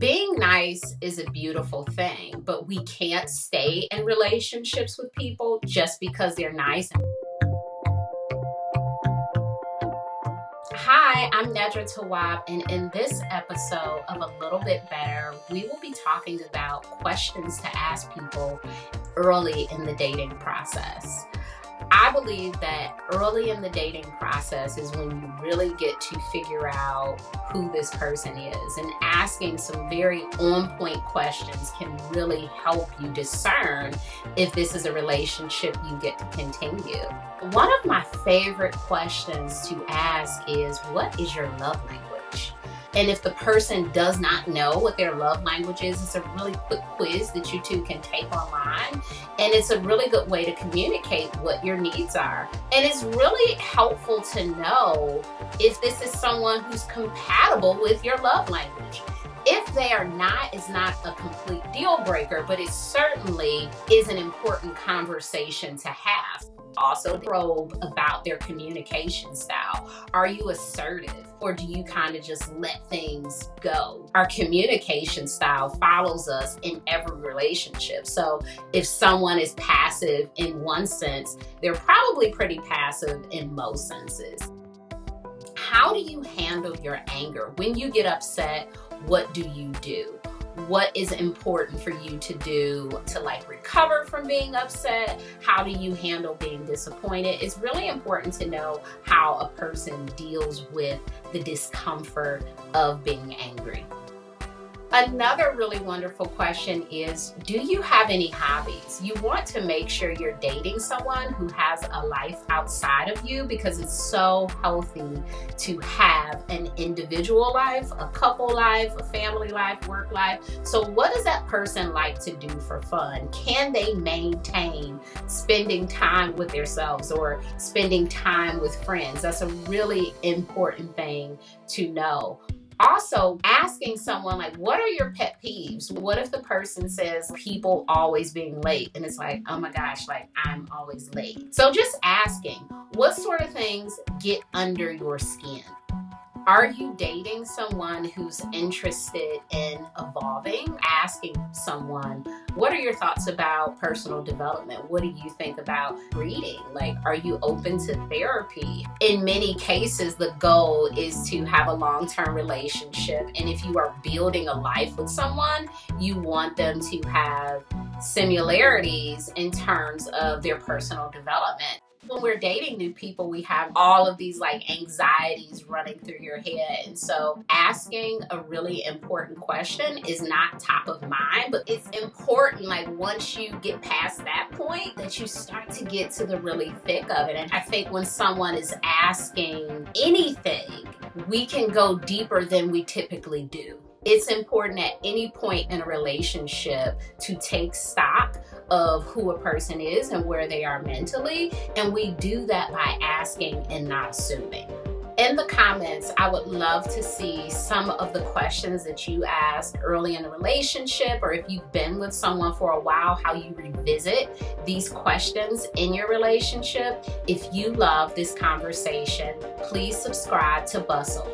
Being nice is a beautiful thing, but we can't stay in relationships with people just because they're nice. Hi, I'm Nedra Tawwab, and in this episode of A Little Bit Better, we will be talking about questions to ask people early in the dating process. I believe that early in the dating process is when you really get to figure out who this person is, and asking some very on-point questions can really help you discern if this is a relationship you get to continue. One of my favorite questions to ask is, what is your love language? And if the person does not know what their love language is, it's a really quick quiz that you two can take online. And it's a really good way to communicate what your needs are. And it's really helpful to know if this is someone who's compatible with your love language. If they are not, it's not a complete deal breaker, but it certainly is an important conversation to have. Also, probe about their communication style. Are you assertive, or do you kind of just let things go? Our communication style follows us in every relationship. So if someone is passive in one sense, they're probably pretty passive in most senses. How do you handle your anger? When you get upset, what do you do? What is important for you to do to recover from being upset? How do you handle being disappointed? It's really important to know how a person deals with the discomfort of being angry. Another really wonderful question is, do you have any hobbies? You want to make sure you're dating someone who has a life outside of you, because it's so healthy to have an individual life, a couple life, a family life, work life. So what does that person like to do for fun? Can they maintain spending time with themselves or spending time with friends? That's a really important thing to know. Also, asking someone, what are your pet peeves? What if the person says people always being late? And it's like, oh my gosh, I'm always late. So just asking, what sort of things get under your skin? Are you dating someone who's interested in evolving? Asking someone, what are your thoughts about personal development? What do you think about reading? Are you open to therapy? In many cases, the goal is to have a long-term relationship. And if you are building a life with someone, you want them to have similarities in terms of their personal development. When we're dating new people, we have all of these anxieties running through your head. And so asking a really important question is not top of mind, but it's important once you get past that point that you start to get to the really thick of it. And I think when someone is asking anything, we can go deeper than we typically do. It's important at any point in a relationship to take stock of who a person is and where they are mentally. And we do that by asking and not assuming. In the comments, I would love to see some of the questions that you ask early in a relationship, or if you've been with someone for a while, how you revisit these questions in your relationship. If you love this conversation, please subscribe to Bustle.